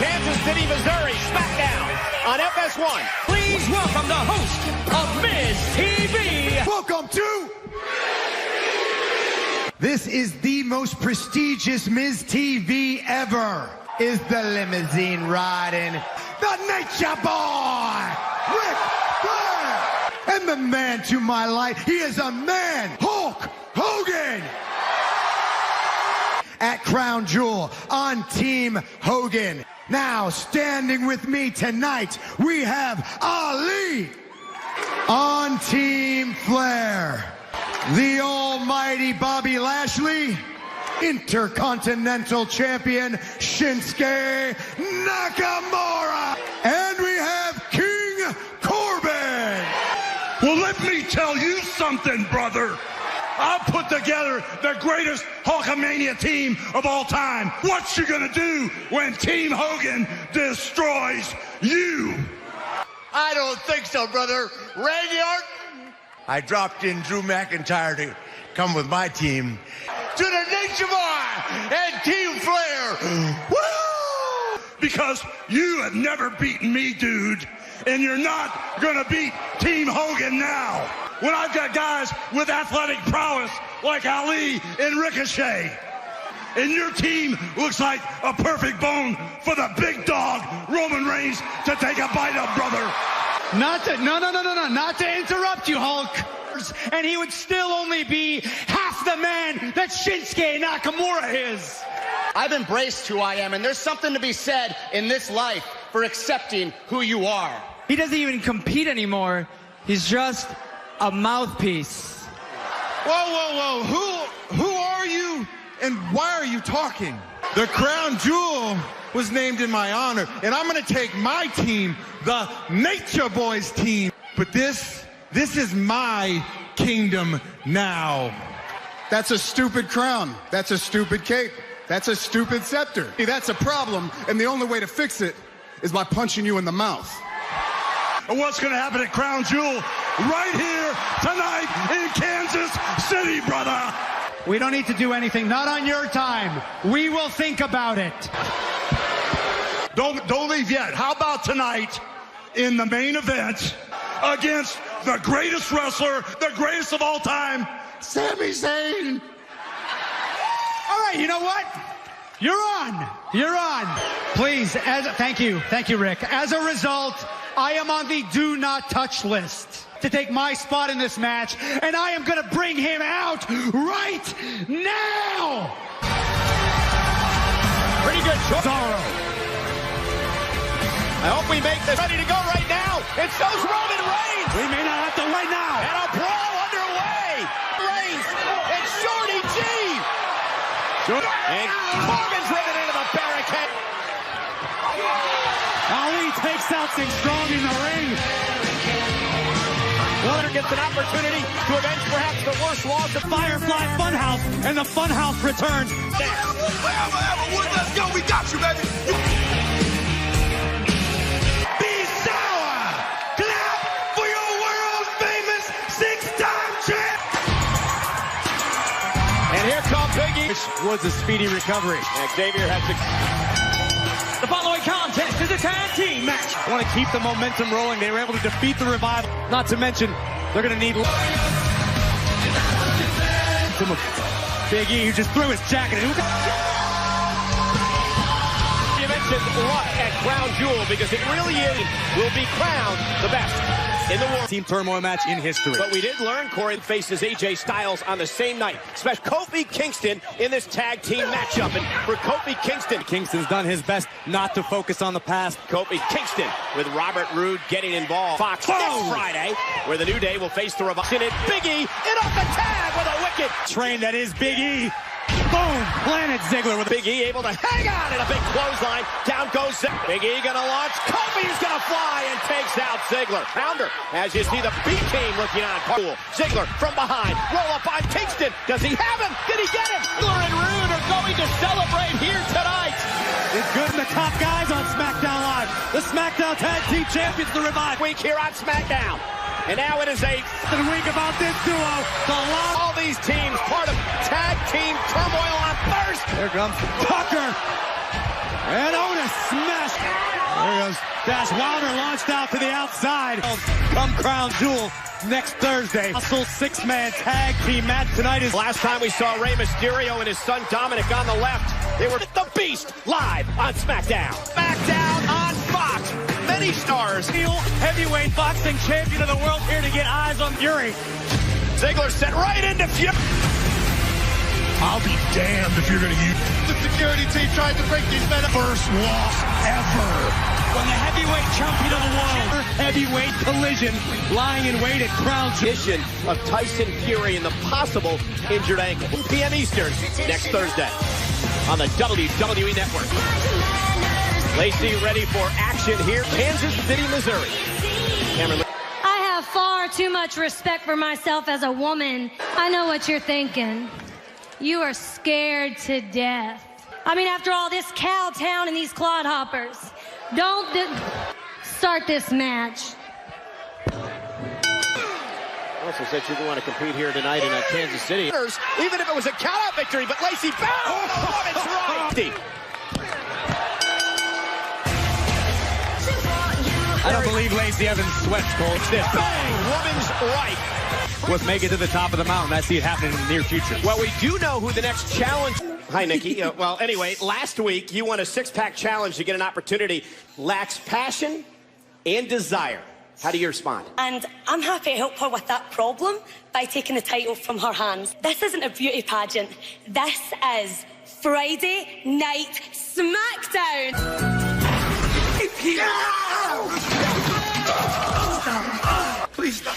Kansas City, Missouri, SmackDown on FS1. Please welcome the host of Miz TV. Welcome to... This is the most prestigious Miz TV ever. Is the limousine riding, the Nature Boy, Ric Flair. And the man to my light, he is a man, Hulk Hogan. At Crown Jewel on Team Hogan. Now, standing with me tonight, we have Ali. On Team Flair, the almighty Bobby Lashley. Intercontinental Champion Shinsuke Nakamura. And we have King Corbin. Well, let me tell you something, brother. I've put together the greatest Hulkamania team of all time. What you gonna do when Team Hogan destroys you? I don't think so, brother. Randy Orton. I dropped in Drew McIntyre to come with my team. To the Nature Boy and Team Flair. Woo! Because you have never beaten me, dude. And you're not gonna beat Team Hogan now. When I've got guys with athletic prowess like Ali and Ricochet. And your team looks like a perfect bone for the big dog, Roman Reigns, to take a bite of, brother. Not to interrupt you, Hulk. And he would still only be half the man that Shinsuke Nakamura is. I've embraced who I am, and there's something to be said in this life for accepting who you are. He doesn't even compete anymore. He's just a mouthpiece. Whoa. Who are you and why are you talking? The Crown Jewel was named in my honor, and I'm going to take my team, the Nature Boys team. But this is my kingdom now. That's a stupid crown. That's a stupid cape. That's a stupid scepter. That's a problem, and the only way to fix it is by punching you in the mouth. And what's going to happen at Crown Jewel right here tonight in Kansas City, brother? We don't need to do anything. Not on your time. We will think about it. Don't leave yet. How about tonight in the main event against the greatest wrestler, the greatest of all time, Sami Zayn? All right, you know what? You're on. You're on. Please, thank you, Rick. As a result, I am on the do not touch list to take my spot in this match, and I am going to bring him out right now. Pretty good choice. I hope we make this ready to go right now. It shows Roman Reigns. We may not have to wait now. And a brawl underway. Reigns and Shorty G. And Corbin's driven into the barricade. Ali takes out Singh strong in the ring. Waller gets an opportunity to avenge perhaps the worst loss of Firefly Funhouse, and the Funhouse returns. Let's go. We got you, baby. Be sour. Clap for your world famous six-time champ. And here comes Biggie. This was a speedy recovery. And Xavier has to... The following contest is a tag team match. I want to keep the momentum rolling. They were able to defeat the Revival. Not to mention, they're going to need Big E, who just threw his jacket. You mentioned luck at Crown Jewel because it really will be crowned the best in the world. Team turmoil match in history. But we did learn Corey faces AJ Styles on the same night. Especially Kofi Kingston in this tag team matchup. And for Kofi Kingston, Kingston's done his best not to focus on the past. Kofi Kingston with Robert Roode getting involved. Fox next Friday, where the New Day will face the Revival. And Big E in off the tag with a wicked train that is Big E. Boom! Planet Ziggler with Big E able to hang on in a big clothesline. Down goes Ziggler. Big E gonna launch. Kofi's gonna fly and takes out Ziggler. Pounder, as you see the B team looking on. Cool. Ziggler from behind. Roll up on Kingston. Does he have him? Did he get him? Ziggler and Roode are going to celebrate here tonight. It's good in the top guys on SmackDown Live. The SmackDown Tag Team Champions, the Revival. Week here on SmackDown. And now it is a week about this duo. All these teams part of tag team turmoil on Thursday. Here comes Tucker. And Otis smashed. There he goes. Dash Wilder launched out to the outside. Come Crown Jewel next Thursday. Muscle six-man tag team match tonight is... Last time we saw Rey Mysterio and his son Dominic on the left, they were the Beast live on SmackDown. SmackDown on Fox. Many stars. Heavyweight boxing champion of the world here to get eyes on Fury. Ziggler set right into Fury. I'll be damned if you're going to use... The security team tried to break these men up. First loss ever. From the heavyweight champion of the world. Heavyweight collision lying in wait at Crown Edition of Tyson Fury and the possible injured ankle. 1 p.m. Eastern next Thursday on the WWE Network. Lacey ready for action here. Kansas City, Missouri. Cameron. I have far too much respect for myself as a woman. I know what you're thinking. You are scared to death. I mean, after all this cow town and these clodhoppers, don't start this match. Also said she didn't want to compete here tonight in Kansas City. Even if it was a count-out victory, but Lacey bound. Oh, it's right. I don't believe Lacey Evans sweats, Cole. Bang! Woman's right. Let's make it to the top of the mountain. I see it happening in the near future. Well, we do know who the next challenge... Hi, Nikki. Well, anyway, last week you won a six-pack challenge to get an opportunity. Lacks passion and desire. How do you respond? And I'm happy to help her with that problem by taking the title from her hands. This isn't a beauty pageant. This is Friday Night Smackdown. Please stop.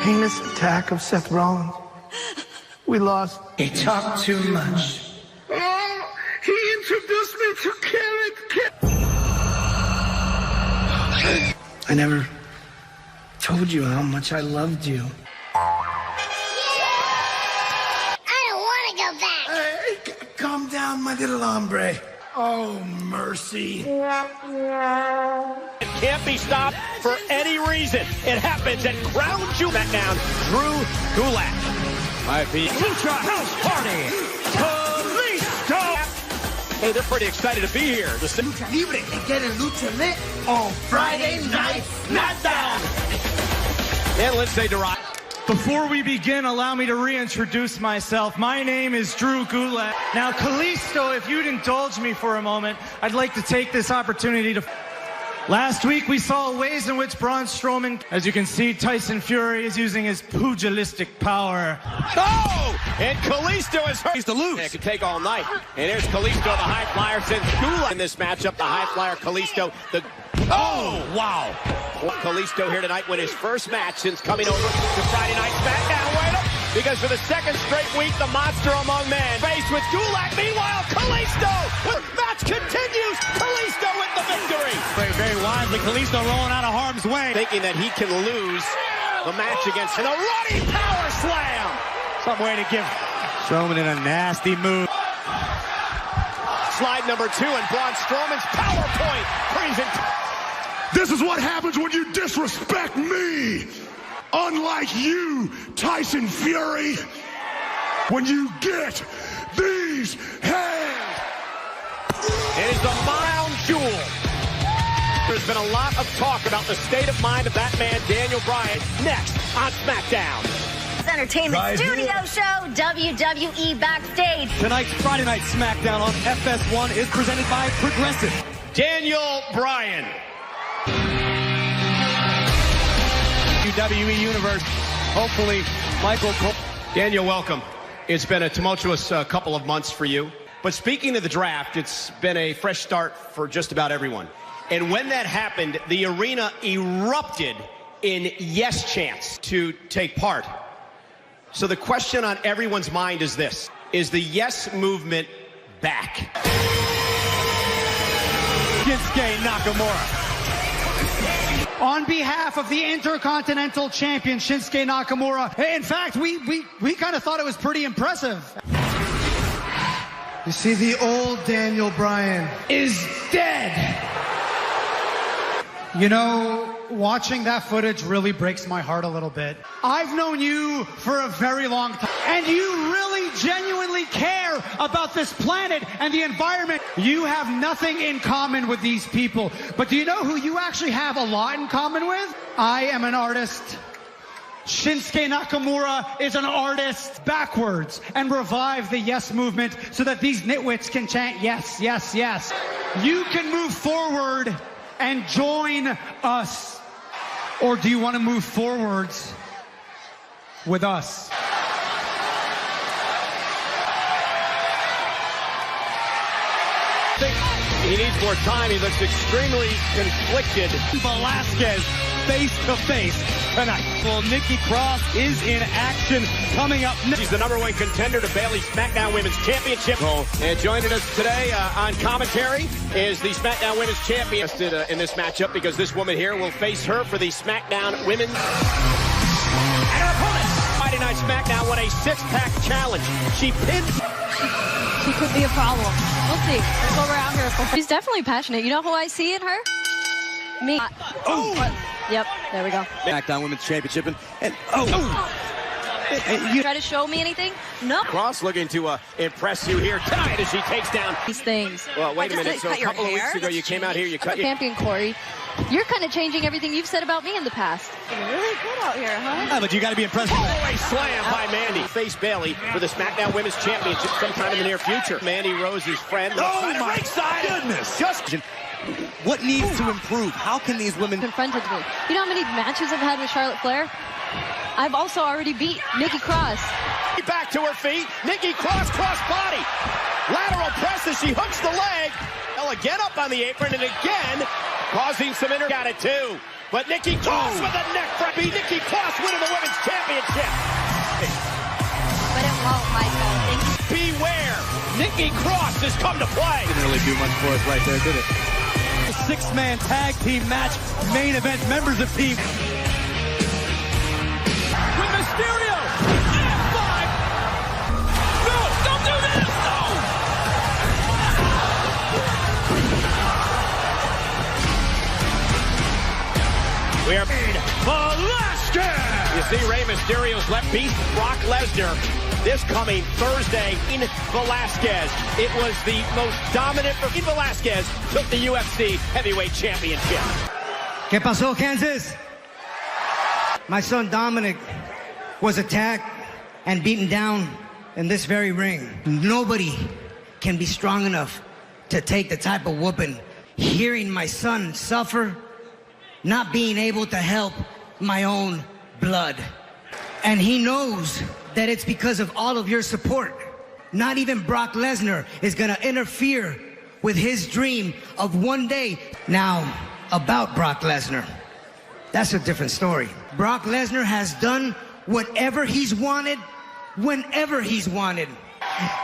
Heinous attack of Seth Rollins. We lost. He talked too much. Oh, he introduced me to Carrot. I never told you how much I loved you. I don't want to go back. Hey, calm down, my little hombre. Oh, mercy. It can't be stopped for any reason. It happens at Crown Jewel. Smackdown, Drew Gulak. Lucha House Party. Kalisto. Hey, they're pretty excited to be here. Lucha Libre and getting Lucha lit on Friday Night Smackdown. And Lindsay Dorado. Before we begin, allow me to reintroduce myself. My name is Drew Gulak. Now, Kalisto, if you'd indulge me for a moment, I'd like to take this opportunity to... Last week, we saw ways in which Braun Strowman, as you can see, Tyson Fury is using his pugilistic power. Oh! And Kalisto is hurt. He's to lose. It could take all night. And there's Kalisto, the high flyer, since Gulak in this matchup. The high flyer, Kalisto, the... Oh, wow. Kalisto here tonight win his first match since coming over to Friday Night Smackdown. Wait up, because for the second straight week, the monster among men faced with Gulak. Meanwhile, Kalisto, match continues. Kalisto with the victory. Very, very wisely, Kalisto rolling out of harm's way. Thinking that he can lose the match against... And a running power slam. Some way to give Strowman in a nasty move. Slide number 2 and Braun Strowman's PowerPoint presentation. This is what happens when you disrespect me. Unlike you, Tyson Fury, when you get these hands. It is the crown jewel. There's been a lot of talk about the state of mind of that man, Daniel Bryan, next on SmackDown. Entertainment studio show, WWE Backstage. Tonight's Friday Night Smackdown on FS1 is presented by Progressive. Daniel Bryan. WWE Universe. Hopefully, Michael Cole. Daniel, welcome. It's been a tumultuous couple of months for you. But speaking of the draft, it's been a fresh start for just about everyone. And when that happened, the arena erupted in yes chants to take part. So the question on everyone's mind is this: is the yes movement back? Shinsuke Nakamura. On behalf of the Intercontinental Champion, Shinsuke Nakamura. In fact, we kind of thought it was pretty impressive. You see, the old Daniel Bryan Is dead. You know, watching that footage really breaks my heart a little bit. I've known you for a very long time, and you really genuinely care about this planet and the environment. You have nothing in common with these people, but do you know who you actually have a lot in common with? I am an artist. Shinsuke Nakamura is an artist. Backwards and revive the yes movement so that these nitwits can chant yes, yes, yes. You can move forward and join us. Or do you want to move forwards with us? He needs more time. He looks extremely conflicted. Velasquez face to face tonight. Well, Nikki Cross is in action coming up next. She's the #1 contender to Bayley's SmackDown Women's Championship. And joining us today on commentary is the SmackDown Women's Champion in this matchup, because this woman here will face her for the SmackDown Women's. And her opponent, Friday Night SmackDown, won a six-pack challenge. She pinned. She could be a problem. We'll see. That's what we're out here for. She's definitely passionate. You know who I see in her? Me. Yep, there we go. SmackDown Women's Championship and You try to show me anything? No. Cross looking to impress you here tonight as she takes down these things. Well, wait a minute. So a couple of weeks ago, you came out here, you cut your champion, Corey. You're kind of changing everything you've said about me in the past. You're really good out here, huh? Yeah, but you got to be impressed. A slam by Mandy. Face Bayley for the SmackDown Women's Championship sometime in the near future. Mandy Rose's friend. Oh my goodness! Just what needs to improve? How can these women confronted me? You know how many matches I've had with Charlotte Flair? I've also already beat Nikki Cross. Back to her feet. Nikki Cross, cross body. Lateral press as she hooks the leg. Well, again up on the apron and again causing some got it too. But Nikki Cross with a neck front. Nikki Cross winning the Women's Championship. But it won't, Michael. Beware. Nikki Cross has come to play. Didn't really do much for us right there, did it? Six-man tag team match, main event members of team. With Mysterio. F5. No, don't do this. No. We are Velasquez. You see Rey Mysterio's left beat Brock Lesnar this coming Thursday in Velasquez. It was the most dominant. Velasquez took the UFC Heavyweight Championship. ¿Qué pasó, Kansas? My son Dominic was attacked and beaten down in this very ring. Nobody can be strong enough to take the type of whooping. Hearing my son suffer, not being able to help my own blood. And he knows that it's because of all of your support. Not even Brock Lesnar is gonna interfere with his dream of one day. Now, about Brock Lesnar, that's a different story. Brock Lesnar has done whatever he's wanted, whenever he's wanted.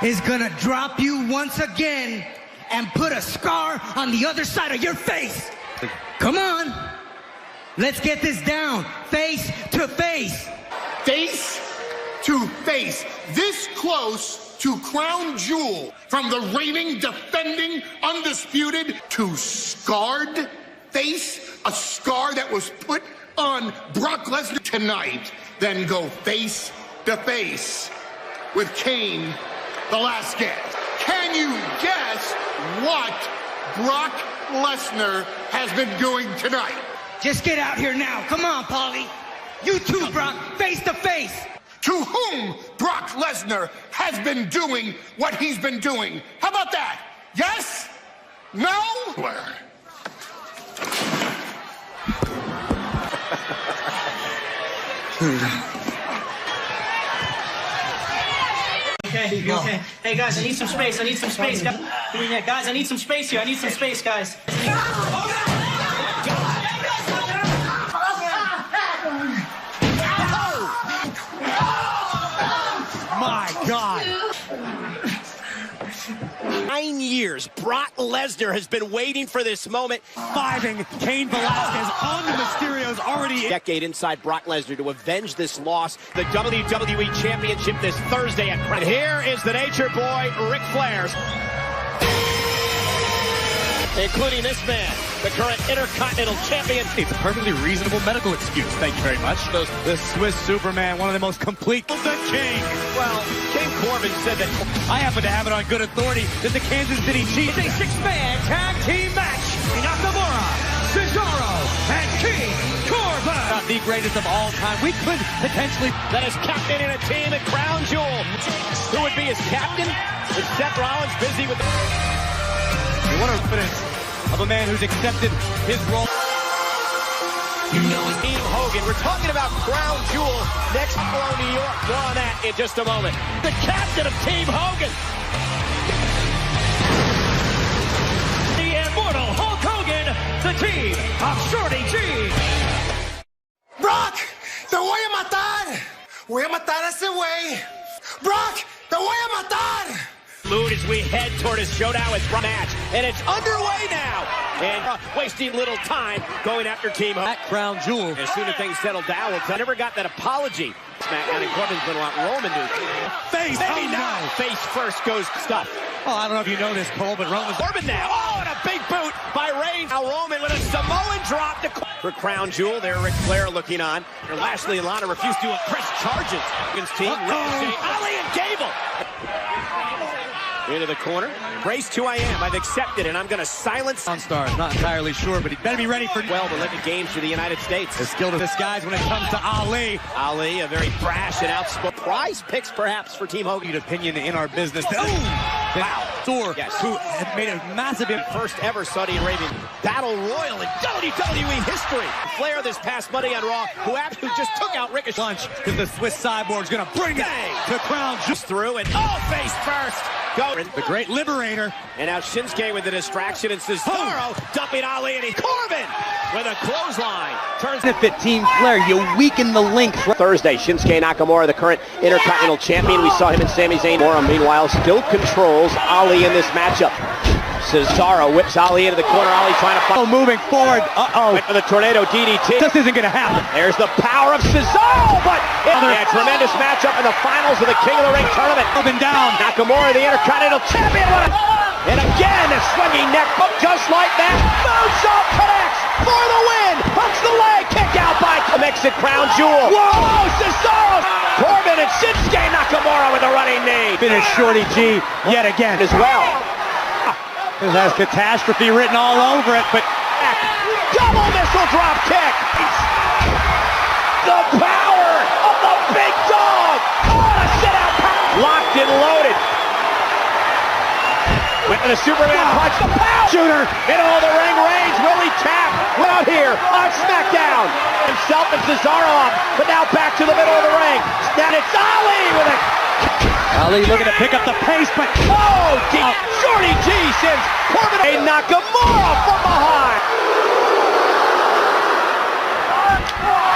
Is gonna drop you once again and put a scar on the other side of your face. Come on. Let's get this down. Face to face. Face to face. This close to Crown Jewel. From the reigning, defending, undisputed to scarred face. A scar that was put on Brock Lesnar tonight. Then go face to face with Cain Velasquez. Can you guess what Brock Lesnar has been doing tonight? Just get out here now. Come on, Paulie. You too, Brock. Face to face. To whom Brock Lesnar has been doing what he's been doing. How about that? Yes? No? Okay, you okay? Hey guys, I need some space. I need some space. Guys, I need some space here. I need some space, guys. My God. 9 years, Brock Lesnar has been waiting for this moment. Fiving Cain Velasquez on the Mysterio's already. Decade inside Brock Lesnar to avenge this loss. The WWE Championship this Thursday at Crown. Here is the Nature Boy, Ric Flair. Including this man, the current Intercontinental Champion. It's a perfectly reasonable medical excuse. Thank you very much. The Swiss Superman, one of the most complete. The King. Well, King Corbin said that. I happen to have it on good authority that the Kansas City Chiefs. It's a six-man tag team match. Nakamura, Cesaro, and King Corbin. Not the greatest of all time. We could potentially. That is captain in a team at Crown Jewel. Who would be his captain? Is Seth Rollins busy with the... What a confidence of a man who's accepted his role. You know it's Team Hogan. We're talking about Crown Jewel next Buffalo, New York. More on that in just a moment. The captain of Team Hogan. The immortal Hulk Hogan, the team of Shorty G. Brock, te voy a matar. Voy a matar a ese güey. Brock, te voy a matar. Mood as we head toward a showdown with match, and it's underway now. And wasting little time going after Team Hogan. That Crown Jewel. As soon as things settle down, I never got that apology. SmackDown and Corbin's been a lot Roman dude. Face. Maybe Oh, now. no. Face first goes stuff. Oh, I don't know if you know this, Cole, but Roman's. Corbin now. Oh, and a big boot by Reigns. Now Roman with a Samoan drop to for Crown Jewel. There, Ric Flair looking on. And Lashley and Lana refuse to press charges. Hogan's team. Ricochet, Ali and Gable. Into the corner. Brace 2 I am. I've accepted, and I'm going to silence. On stars, not entirely sure, but he better be ready for. Well, to let the games for the United States. The skill to disguise when it comes to Ali. Ali, a very brash and outspoken. Prize picks, perhaps, for Team Hogan. Opinion in our business. Wow. Thor, yes. who had made a massive first ever Saudi Arabian battle royal in WWE history. Flair this past Monday on Raw, who absolutely just took out Ricochet. Lunch, because the Swiss Cyborg's going to bring it to Crown Jewel. Through and face first. Go. The great liberator. And now Shinsuke with the distraction and Cesaro dumping Ali, and Corbin with a clothesline. Turns benefit Team Flair. You weaken the link. Thursday, Shinsuke Nakamura, the current Intercontinental Champion. We saw him in Sami Zayn. Meanwhile, still controls Ali in this matchup. Cesaro whips Ali into the corner. Ali trying to fight. Moving forward. Went for the tornado DDT. This isn't going to happen. There's the power of Cesaro, but a tremendous matchup in the finals of the King of the Ring tournament. Up and down. Nakamura, the Intercontinental Champion. And again, a swinging neck hook just like that. Moonsault connects for the win. Hooks the leg. Kick out by makes it Crown Jewel. Whoa, Cesaro. Corbin and Shinsuke Nakamura with a running knee. Finish Shorty G yet again as well. This has catastrophe written all over it, but double missile drop kick. The power of the big dog. Oh, a sit-out power. Locked and loaded. Went to the Superman punch. The power shooter. Middle of the ring. Reigns. Will he tap? We're out here on SmackDown. Himself and Cesaro off, but now back to the middle of the ring. Now it's Ali with it. Ali looking to pick up the pace, but Shorty G sends Corbin a Nakamura from behind.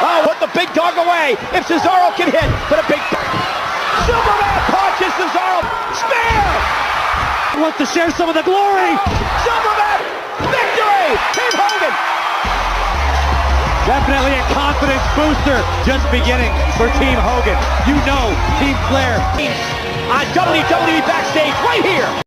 Oh, put the big dog away. If Cesaro can hit, but a big Superman punches Cesaro. Spear. Wants to share some of the glory. Superman victory. Team Hogan. Definitely a confidence booster just beginning for Team Hogan. You know, Team Flair. On WWE Backstage right here.